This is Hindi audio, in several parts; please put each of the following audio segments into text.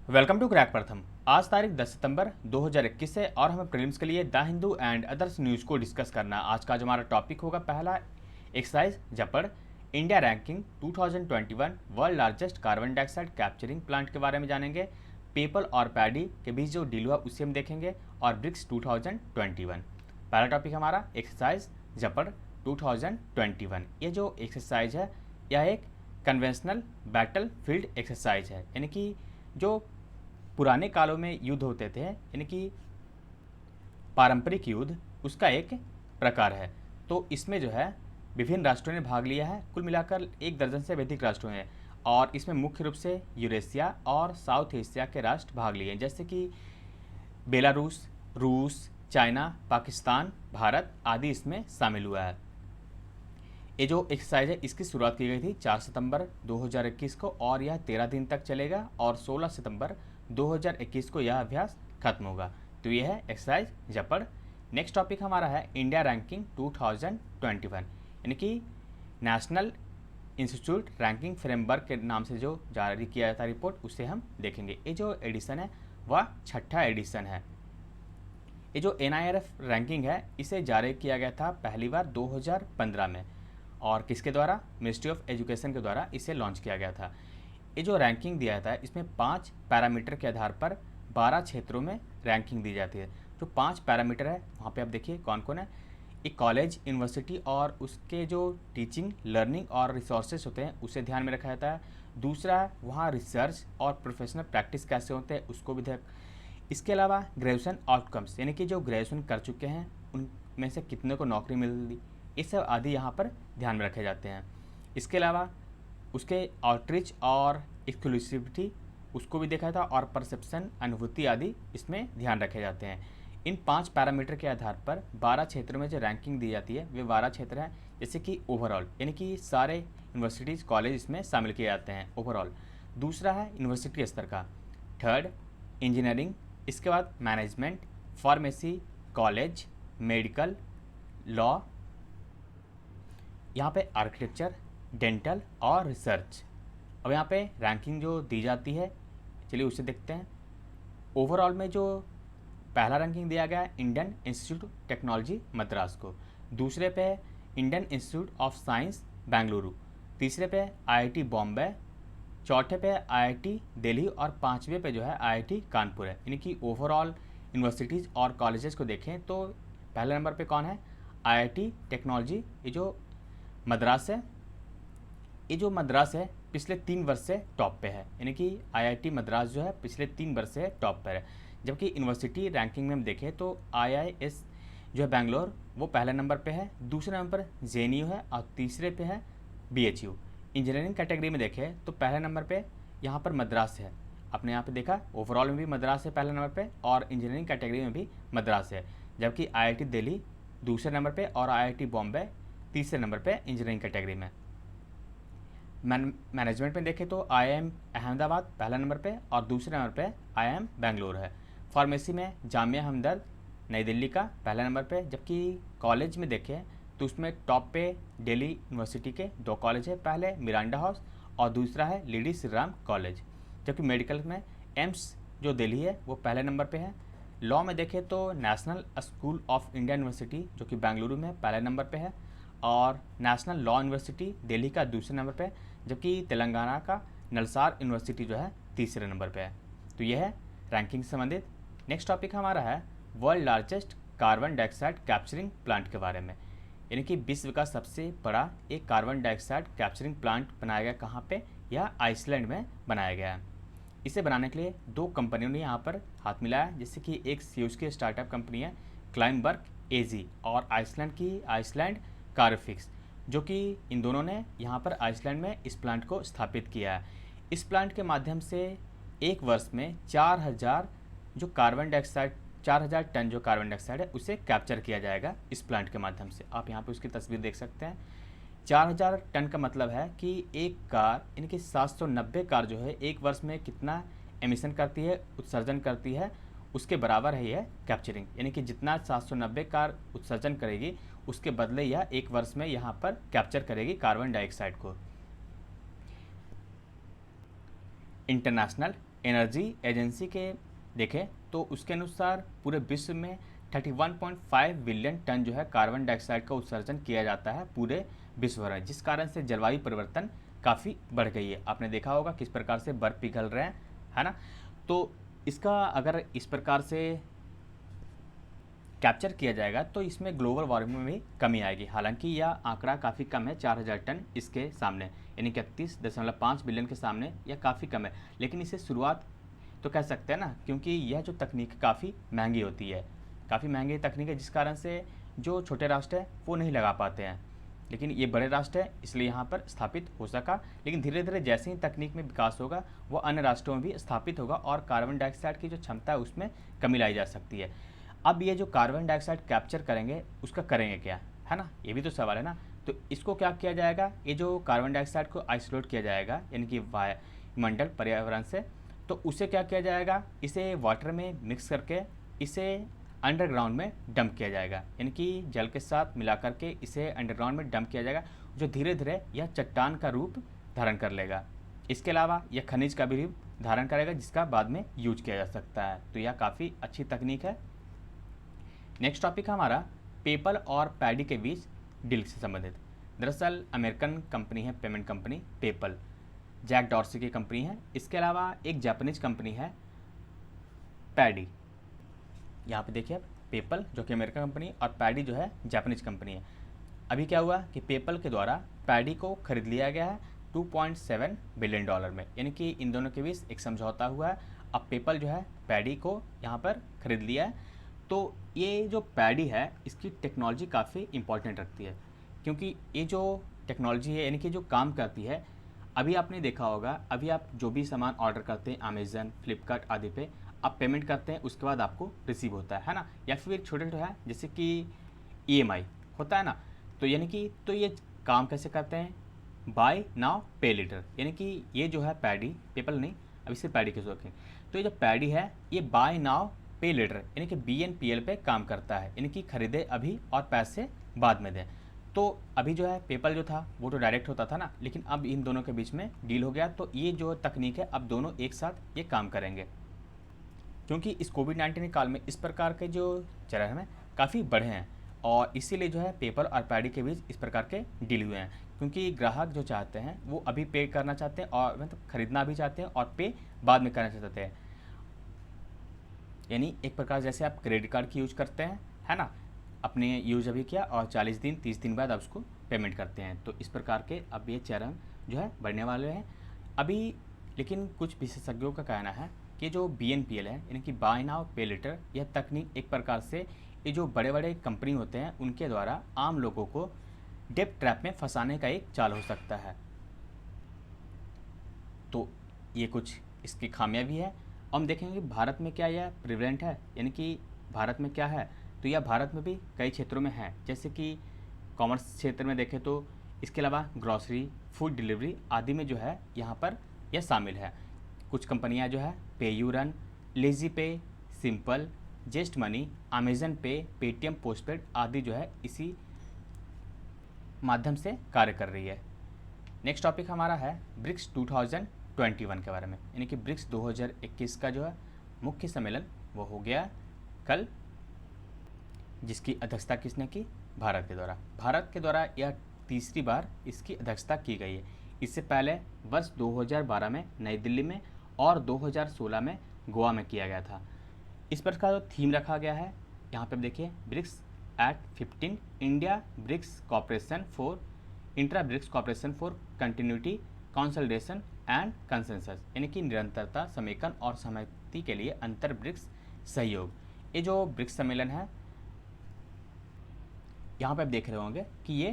वेलकम टू क्रैक प्रथम। आज तारीख 10 सितंबर 2021 है और हमें प्रीलिम्स के लिए the Hindu and others news को डिस्कस करना। आज का जो हमारा टॉपिक होगा, पहला एक्सरसाइज जपड़ India ranking 2021 world largest carbon dioxide capturing plant के बारे में जानेंगे। पीपल और पैडी के बीच जो डील हुआ उसे हम देखेंगे और ब्रिक्स 2021। पहला टॉपिक हमारा एक्सरसाइज जपड़ 2021। ये जो एक्सरसाइज है यह एक कन्वेंशनल बैटल फील्ड एक्सरसाइज है, यानी कि जो पुराने कालों में युद्ध होते थे, यानी कि पारंपरिक युद्ध, उसका एक प्रकार है। तो इसमें जो है विभिन्न राष्ट्रों ने भाग लिया है, कुल मिलाकर 1 दर्जन से अधिक राष्ट्रों ने, और इसमें मुख्य रूप से यूरेशिया और साउथ एशिया के राष्ट्र भाग लिए हैं, जैसे कि बेलारूस, रूस, चाइना, पाकिस्तान, भारत आदि इसमें शामिल हुआ है। ये जो एक्सरसाइज है इसकी शुरुआत की गई थी 4 सितंबर 2021 को और यह 13 दिन तक चलेगा और 16 सितंबर 2021 को यह अभ्यास खत्म होगा। तो यह है एक्सरसाइज जपड़। नेक्स्ट टॉपिक हमारा है इंडिया रैंकिंग 2021, यानी कि नेशनल इंस्टीट्यूट रैंकिंग फ्रेमवर्क के नाम से जो जारी किया जाता है रिपोर्ट, उसे हम देखेंगे। ये जो एडिशन है वह 6ठा एडिशन है। ये जो NIRF रैंकिंग है इसे जारी किया गया था पहली बार 2015 में, और किसके द्वारा? मिनिस्ट्री ऑफ एजुकेशन के द्वारा इसे लॉन्च किया गया था। ये जो रैंकिंग दिया जाता है इसमें 5 पैरामीटर के आधार पर 12 क्षेत्रों में रैंकिंग दी जाती है। जो 5 पैरामीटर है वहाँ पे आप देखिए कौन कौन है। एक कॉलेज, यूनिवर्सिटी और उसके जो टीचिंग, लर्निंग और रिसोर्सेज होते हैं उसे ध्यान में रखा जाता है। दूसरा, वहाँ रिसर्च और प्रोफेशनल प्रैक्टिस कैसे होते हैं उसको भी इसके अलावा ग्रेजुएशन आउटकम्स, यानी कि जो ग्रेजुएशन कर चुके हैं उनमें से कितने को नौकरी मिली, ये सब आदि यहाँ पर ध्यान में रखे जाते हैं। इसके अलावा उसके आउटरीच और एक्सक्लूसिविटी उसको भी देखा था, और परसेप्शन, अनुभूति आदि इसमें ध्यान रखे जाते हैं। इन 5 पैरामीटर के आधार पर 12 क्षेत्रों में जो रैंकिंग दी जाती है वे 12 क्षेत्र हैं, जैसे कि ओवरऑल, यानी कि सारे यूनिवर्सिटीज़, कॉलेज इसमें शामिल किए जाते हैं ओवरऑल। दूसरा है यूनिवर्सिटी स्तर का। Third, engineering. इसके बाद management, pharmacy, college, medical, law, यहाँ पे आर्किटेक्चर, डेंटल और रिसर्च। अब यहाँ पे रैंकिंग जो दी जाती है, चलिए उसे देखते हैं। ओवरऑल में जो पहला रैंकिंग दिया गया है इंडियन इंस्टीट्यूट टेक्नोलॉजी मद्रास को, दूसरे पे है Indian institute of science Bengaluru, तीसरे पे IIT बॉम्बे, चौथे पे IIT दिल्ली और 5वें पे जो है IIT कानपुर है। यानी कि ओवरऑल यूनिवर्सिटीज़ और कॉलेजेस को देखें तो पहले नंबर पे कौन है? IIT टेक्नोलॉजी, ये जो मद्रास है। ये जो मद्रास है पिछले 3 वर्ष से टॉप पे है, यानी कि IIT मद्रास जो है पिछले 3 वर्ष से टॉप पर है। जबकि यूनिवर्सिटी रैंकिंग में हम देखें तो IIS जो है बेंगलोर वो पहले नंबर पे है, दूसरे नंबर पर JNU है और तीसरे पे है BHU। इंजीनियरिंग कैटेगरी में देखें तो पहले नंबर पे यहाँ पर मद्रास है। आपने यहाँ पे देखा ओवरऑल में भी मद्रास है पहले नंबर पे और इंजीनियरिंग कैटेगरी में भी मद्रास है, जबकि IIT दिल्ली दूसरे नंबर पे और IIT बॉम्बे तीसरे नंबर पे इंजीनियरिंग कैटेगरी में। मैनेजमेंट में देखें तो IIM अहमदाबाद पहला नंबर पे और दूसरे नंबर पे IIM बेंगलोर है। फार्मेसी में जामिया हमदर्द नई दिल्ली का पहला नंबर पे, जबकि कॉलेज में देखें तो उसमें टॉप पे दिल्ली यूनिवर्सिटी के 2 कॉलेज है, पहले मिरांडा हाउस और दूसरा है लेडी श्री राम कॉलेज। जबकि मेडिकल में एम्स जो दिल्ली है वो पहले नंबर पे है। लॉ में देखें तो national school of India university जो कि बेंगलुरु में पहले नंबर पे है और नेशनल लॉ यूनिवर्सिटी दिल्ली का दूसरे नंबर पे, जबकि तेलंगाना का नलसार यूनिवर्सिटी जो है तीसरे नंबर पे है। तो यह है रैंकिंग से संबंधित। नेक्स्ट टॉपिक हमारा है world largest carbon dioxide capturing plant के बारे में, यानी कि विश्व का सबसे बड़ा एक कार्बन डाइऑक्साइड कैप्चरिंग प्लांट बनाया गया। कहाँ पे? यह आइसलैंड में बनाया गया है। इसे बनाने के लिए 2 कंपनियों ने यहाँ पर हाथ मिलाया, जैसे कि एक स्यूज की स्टार्टअप कंपनी है क्लाइमबर्ग AG और आइसलैंड की आइसलैंड कार्बफिक्स, जो कि इन दोनों ने यहाँ पर आइसलैंड में इस प्लांट को स्थापित किया है। इस प्लांट के माध्यम से एक वर्ष में 4000 टन जो कार्बन डाइऑक्साइड है उसे कैप्चर किया जाएगा इस प्लांट के माध्यम से। आप यहाँ पे उसकी तस्वीर देख सकते हैं। 4000 टन का मतलब है कि एक कार, यानी कि 790 कार जो है एक वर्ष में कितना एमिशन करती है, उत्सर्जन करती है, उसके बराबर है यह कैप्चरिंग। यानी कि जितना 790 कार उत्सर्जन करेगी उसके बदले यह एक वर्ष में यहाँ पर कैप्चर करेगी कार्बन डाइऑक्साइड को। इंटरनेशनल एनर्जी एजेंसी के देखें तो उसके अनुसार पूरे विश्व में 31.5 बिलियन टन जो है कार्बन डाइऑक्साइड का उत्सर्जन किया जाता है पूरे विश्व भर में, जिस कारण से जलवायु परिवर्तन काफ़ी बढ़ गई है। आपने देखा होगा किस प्रकार से बर्फ पिघल रहे हैं, है ना। तो इसका अगर इस प्रकार से कैप्चर किया जाएगा तो इसमें ग्लोबल वार्मिंग में भी कमी आएगी। हालांकि यह आंकड़ा काफ़ी कम है, 4000 टन इसके सामने, यानी कि 31.5 बिलियन के सामने यह काफ़ी कम है। लेकिन इसे शुरुआत तो कह सकते हैं ना, क्योंकि यह जो तकनीक काफ़ी महंगी होती है, काफ़ी महंगी तकनीक है, जिस कारण से जो छोटे राष्ट्र हैं वो नहीं लगा पाते हैं। लेकिन ये बड़े राष्ट्र हैं इसलिए यहाँ पर स्थापित हो सका। लेकिन धीरे धीरे जैसे ही तकनीक में विकास होगा वो अन्य राष्ट्रों में भी स्थापित होगा और कार्बन डाइऑक्साइड की जो क्षमता है उसमें कमी लाई जा सकती है। अब ये जो कार्बन डाइऑक्साइड कैप्चर करेंगे उसका करेंगे क्या, है ना, ये भी तो सवाल है ना। तो इसको क्या किया जाएगा, ये जो कार्बन डाइऑक्साइड को आइसोलेट किया जाएगा यानी कि वायुमंडल पर्यावरण से, तो उसे क्या किया जाएगा, इसे वाटर में मिक्स करके इसे अंडरग्राउंड में डंप किया जाएगा, यानी कि जल के साथ मिला करके इसे अंडरग्राउंड में डंप किया जाएगा, जो धीरे धीरे यह चट्टान का रूप धारण कर लेगा। इसके अलावा यह खनिज का भी रूप धारण करेगा जिसका बाद में यूज किया जा सकता है। तो यह काफ़ी अच्छी तकनीक है। नेक्स्ट टॉपिक हमारा पेपल और पैडी के बीच डील से संबंधित। दरअसल अमेरिकन कंपनी है payment company PayPal, Jack Dorsey की कंपनी है। इसके अलावा एक जापानीज कंपनी है पैडी। यहाँ पे देखिए पेपल जो कि अमेरिकन कंपनी और पैडी जो है जापानीज कंपनी है। अभी क्या हुआ कि पेपल के द्वारा पैडी को खरीद लिया गया है 2.7 बिलियन डॉलर में, यानी कि इन दोनों के बीच एक समझौता हुआ है। अब पेपल जो है पैडी को यहाँ पर खरीद लिया है। तो ये जो पैडी है इसकी टेक्नोलॉजी काफ़ी इंपॉर्टेंट रखती है, क्योंकि ये जो टेक्नोलॉजी है यानी कि जो काम करती है, अभी आपने देखा होगा, अभी आप जो भी सामान ऑर्डर करते हैं अमेज़न, फ्लिपकार्ट आदि पे, आप पेमेंट करते हैं उसके बाद आपको रिसीव होता है ना। या फिर छोटे छोटे है जैसे कि ईएमआई होता है ना। तो यानी कि तो ये काम कैसे करते हैं, बाय नाउ पे लेटर, यानी कि ये जो है पैडी, पेपल नहीं, अब इसे पैडी के रखें। तो ये जो पैडी है ये बाय नाउ पे लेटर यानी कि BNPL पे काम करता है, यानी कि खरीदे अभी और पैसे बाद में दें। तो अभी जो है पेपल जो था वो तो डायरेक्ट होता था ना, लेकिन अब इन दोनों के बीच में डील हो गया। तो ये जो तकनीक है अब दोनों एक साथ ये काम करेंगे, क्योंकि इस कोविड-19 काल में इस प्रकार के जो चरण हैं काफ़ी बढ़े हैं और इसीलिए जो है पेपल और पैडी के बीच इस प्रकार के डील हुए हैं। क्योंकि ग्राहक जो चाहते हैं वो अभी पे करना चाहते हैं और मतलब खरीदना भी चाहते हैं और पे बाद में करना चाहते हैं, यानी एक प्रकार जैसे आप क्रेडिट कार्ड की यूज करते हैं, है ना, अपने यूज अभी किया और 40 दिन 30 दिन बाद आप उसको पेमेंट करते हैं। तो इस प्रकार के अब ये चरण जो है बढ़ने वाले हैं अभी। लेकिन कुछ विशेषज्ञों का कहना है कि जो BNPL है यानी कि बाय नाउ पे लेटर, यह तकनीक एक प्रकार से ये जो बड़े बड़े कंपनी होते हैं उनके द्वारा आम लोगों को डेट ट्रैप में फंसाने का एक चाल हो सकता है। तो ये कुछ इसकी खामियां भी है। हम देखेंगे भारत में क्या यह प्रिवेलेंट है, यानी कि भारत में क्या है, तो यह भारत में भी कई क्षेत्रों में है, जैसे कि कॉमर्स क्षेत्र में देखें तो इसके अलावा ग्रॉसरी, फूड डिलीवरी आदि में जो है यहाँ पर यह शामिल है। कुछ कंपनियाँ जो है पे यू रन, लेजी पे, सिंपल, जेस्ट मनी, अमेजन पे, पेटीएम पोस्टपेड आदि जो है इसी माध्यम से कार्य कर रही है। नेक्स्ट टॉपिक हमारा है ब्रिक्स 2021 के बारे में, यानी कि ब्रिक्स 2021 का जो है मुख्य सम्मेलन वो हो गया कल, जिसकी अध्यक्षता किसने की, भारत के द्वारा। भारत के द्वारा यह तीसरी बार इसकी अध्यक्षता की गई है। इससे पहले वर्ष 2012 में नई दिल्ली में और 2016 में गोवा में किया गया था। इस पर का जो थीम रखा गया है यहाँ पे देखिए, BRICS at 15 India BRICS cooperation for intra BRICS cooperation for continuity consolidation and consensus, यानी कि निरंतरता, समेकन और सहमति के लिए अंतर ब्रिक्स सहयोग। ये जो ब्रिक्स सम्मेलन है यहाँ पे आप देख रहे होंगे कि ये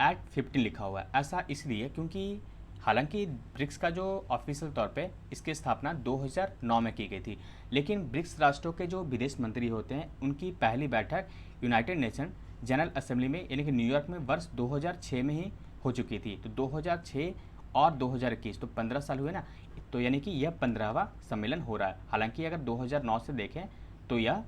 एट 15 लिखा हुआ है। ऐसा इसलिए क्योंकि हालांकि ब्रिक्स का जो ऑफिशियल तौर पे इसकी स्थापना 2009 में की गई थी, लेकिन ब्रिक्स राष्ट्रों के जो विदेश मंत्री होते हैं उनकी पहली बैठक यूनाइटेड नेशन जनरल असेंबली में यानी कि न्यूयॉर्क में वर्ष 2006 में ही हो चुकी थी। तो 2006 और 2021 तो 15 साल हुए ना, तो यानी कि यह 15वां सम्मेलन हो रहा है। हालांकि अगर 2009 से देखें तो यह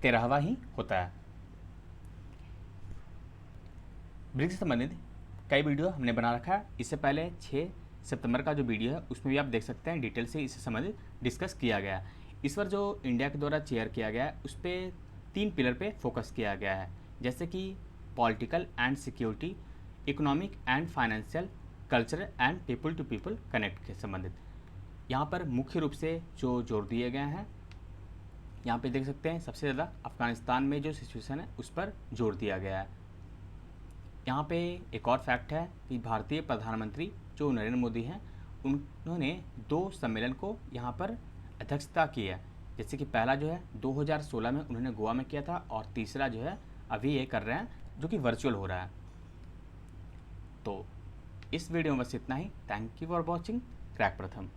13वां ही होता है। ब्रिक्स से संबंधित कई वीडियो हमने बना रखा है। इससे पहले 6 सितंबर का जो वीडियो है उसमें भी आप देख सकते हैं, डिटेल से इससे संबंधित डिस्कस किया गया है। इस बार जो इंडिया के द्वारा चेयर किया गया है उस पर 3 पिलर पे फोकस किया गया है, जैसे कि political and security, economic and financial, culture and people to people connect के संबंधित। यहाँ पर मुख्य रूप से जो जोर दिए गए हैं, यहाँ पे देख सकते हैं सबसे ज़्यादा अफगानिस्तान में जो सिचुएशन है उस पर जोर दिया गया है। यहाँ पे एक और फैक्ट है कि भारतीय प्रधानमंत्री जो नरेंद्र मोदी हैं उन्होंने 2 सम्मेलन को यहाँ पर अध्यक्षता की है, जैसे कि पहला जो है 2016 में उन्होंने गोवा में किया था और तीसरा जो है अभी ये कर रहे हैं जो कि वर्चुअल हो रहा है। तो इस वीडियो में बस इतना ही। Thank you for watching crack प्रथम।